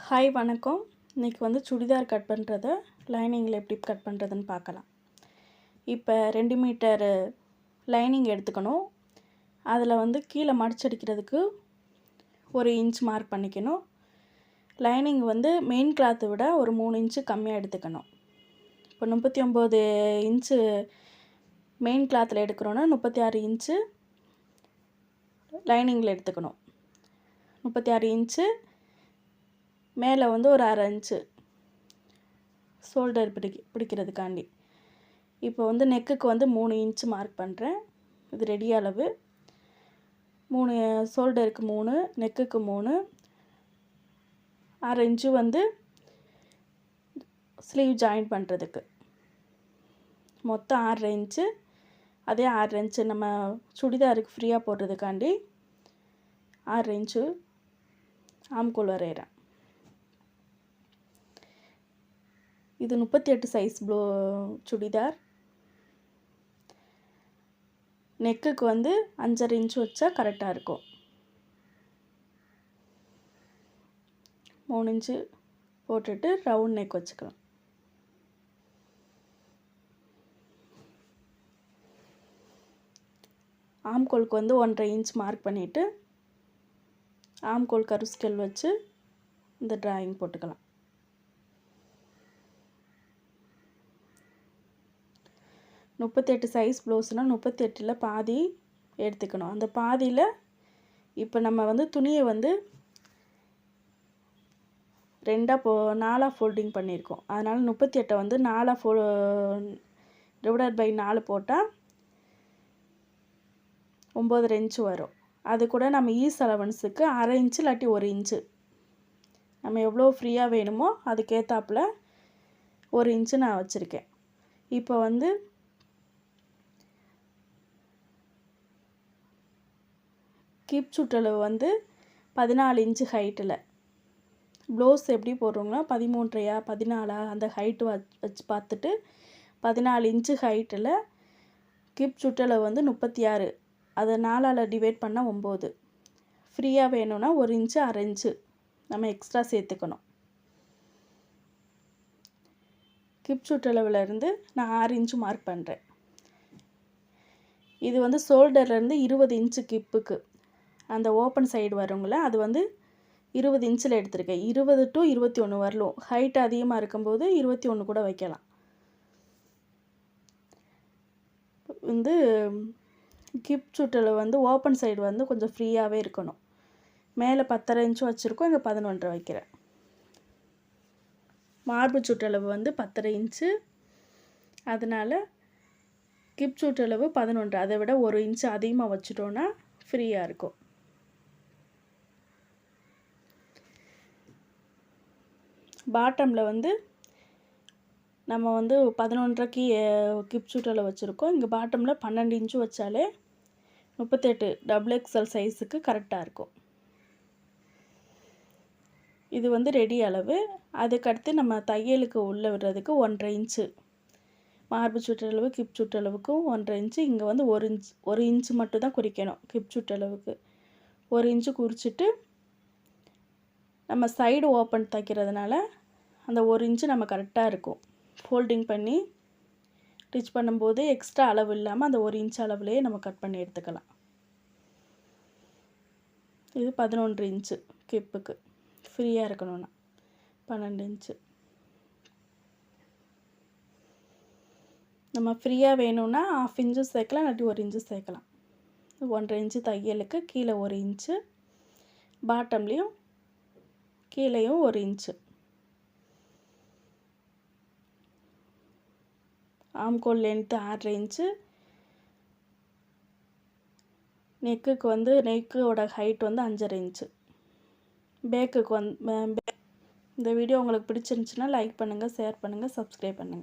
Hi வணக்கம். இன்றைக்கி வந்து சுடிதார் கட் பண்ணுறத லைனிங்கில் எப்படி கட் பண்ணுறதுன்னு பார்க்கலாம். இப்போ 2 மீட்டர் லைனிங் எடுத்துக்கணும். அதில் வந்து கீழே மடிச்சடிக்கிறதுக்கு 1 இன்ச் மார்க் பண்ணிக்கணும். லைனிங் வந்து மெயின் கிளாத்தை விட ஒரு 3 இன்ச்சு கம்மியாக எடுத்துக்கணும். இப்போ 39 இன்ச்சு மெயின் கிளாத்தில் எடுக்கிறோன்னா 36 இன்ச்சு லைனிங்கில் எடுத்துக்கணும். 36 இன்ச்சு மேலே வந்து ஒரு 1/2 இன்ச்சு ஷோல்டர் பிடிக்கிறதுக்காண்டி. இப்போ வந்து நெக்குக்கு வந்து 3 இன்ச்சு மார்க் பண்ணுறேன். இது ரெடி அளவு. 3 ஷோல்டருக்கு 3, நெக்குக்கு 3, 1/2 இன்ச்சு வந்து ஸ்லீவ் ஜாயின் பண்ணுறதுக்கு. மொத்தம் 1/2 இன்ச்சு. அதே 1/2 இன்ச்சு நம்ம சுடிதாருக்கு ஃப்ரீயாக போடுறதுக்காண்டி 1/2 இன்ச்சு ஆம்கோல் வரைகிறேன். இது 38 சைஸ் சுடிதார். நெக்குக்கு வந்து 5.5 இன்ச்சு வச்சா கரெக்டாக இருக்கும். 3 இன்ச்சு போட்டுட்டு ரவுண்ட் நெக் வச்சுக்கலாம். ஆம்கோலுக்கு வந்து 1.5 இன்ச் மார்க் பண்ணிவிட்டு ஆம்கோல் கர்வ் ஸ்கேல் வச்சு இந்த டிராயிங் போட்டுக்கலாம். முப்பத்தெட்டு சைஸ் ப்ளவுஸ்னால் 38ல் பாதி எடுத்துக்கணும். அந்த பாதியில் இப்போ நம்ம வந்து துணியை வந்து 4ஆக ஃபோல்டிங் பண்ணியிருக்கோம். அதனால் 38 வந்து 4 டிவைடட் பை 4 போட்டால் 9.5 இன்ச்சு வரும். அது கூட நம்ம ஈஸ் அலவன்ஸுக்கு 1/2 இன்ச்சு இல்லாட்டி 1 இன்ச்சு நம்ம எவ்வளோ ஃப்ரீயாக வேணுமோ அதுக்கேற்றாப்புல 1 இன்ச்சு நான் வச்சுருக்கேன். இப்போ வந்து கீப் சுற்றளவு வந்து 14 இன்ச்சு ஹைட்டில். ப்ளவுஸ் எப்படி போடுறோம்னா 13.5 14 அந்த ஹைட்டு வச்சு பார்த்துட்டு 14 இன்ச்சு ஹைட்டில் கீப் சுற்றளவு வந்து 36. அதை 4ஆல் டிவைட் பண்ணால் 9. ஃப்ரீயாக வேணும்னா 1 இன்ச்சு 1/2 இன்ச்சு நம்ம எக்ஸ்ட்ரா சேர்த்துக்கணும். கீப் சுற்றளவுலேருந்து நான் 6 இன்ச்சு மார்க் பண்ணுறேன். இது வந்து ஷோல்டர்லேருந்து 20 இன்ச்சு கிப்புக்கு அந்த ஓப்பன் சைடு வருங்கள அது வந்து 20 இன்ச்சில் எடுத்திருக்கேன். 20 to 21 வரலும். ஹைட் அதிகமாக இருக்கும்போது 21 கூட வைக்கலாம். வந்து கிப் சுற்றளவு வந்து ஓப்பன் சைடு வந்து கொஞ்சம் ஃப்ரீயாகவே இருக்கணும். மேலே 10.5 இன்ச்சு வச்சுருக்கோம், இங்கே 11.5 வைக்கிறேன். மார்பு சுற்றளவு வந்து 10.5 இன்ச்சு. அதனால் கிப் சுற்றளவு 11. அதை விட 1 இன்ச்சு அதிகமாக வச்சுட்டோன்னா ஃப்ரீயாக இருக்கும். பாட்டமில் வந்து நம்ம வந்து 11.5க்கு கிப் சுற்றளவு வச்சுருக்கோம். இங்கே பாட்டமில் 12 இன்ச்சு வச்சாலே 38 XXL சைஸுக்கு கரெக்டாக இருக்கும். இது வந்து ரெடி அளவு. அதுக்கடுத்து நம்ம தையலுக்கு உள்ளே விடுறதுக்கு 1.5 இன்ச்சு மார்பு சுற்றளவு கிப் சுற்றளவுக்கும் 1.5 இன்ச்சு. இங்கே வந்து 1 இன்ச்சு மட்டும் தான் குறிக்கணும். கிப் சுற்றளவுக்கு 1 இன்ச்சு குறிச்சிட்டு நம்ம சைடு ஓப்பன் தைக்கிறதுனால அந்த 1 இன்ச்சு நம்ம கரெக்டாக இருக்கும். ஃபோல்டிங் பண்ணி ஸ்டிச் பண்ணும்போது எக்ஸ்ட்ரா அளவு இல்லாமல் அந்த 1 இன்ச் அளவுலேயே நம்ம கட் பண்ணி எடுத்துக்கலாம். இது 11 இன்ச்சு கிப்புக்கு ஃப்ரீயாக இருக்கணும்னா 12 இன்ச்சு. நம்ம ஃப்ரீயாக வேணும்னா 1/2 இன்ச்சு சேர்க்கலாம், இல்லாட்டி 1 இன்ச்சு சேர்க்கலாம். 1.5 இன்ச்சு தையலுக்கு கீழே 1 இன்ச்சு, பாட்டம்லேயும் கீழேயும் 1 இன்ச்சு. ஆம்கோல் லென்த்து 1/2 இன்ச்சு. நெக்குக்கு வந்து நெக்கோட ஹைட் வந்து 5.5 இன்ச்சு. பேக்குக்கு இந்த வீடியோ உங்களுக்கு பிடிச்சிருந்துச்சுன்னா லைக் பண்ணுங்கள், ஷேர் பண்ணுங்கள், சப்ஸ்கிரைப் பண்ணுங்கள்.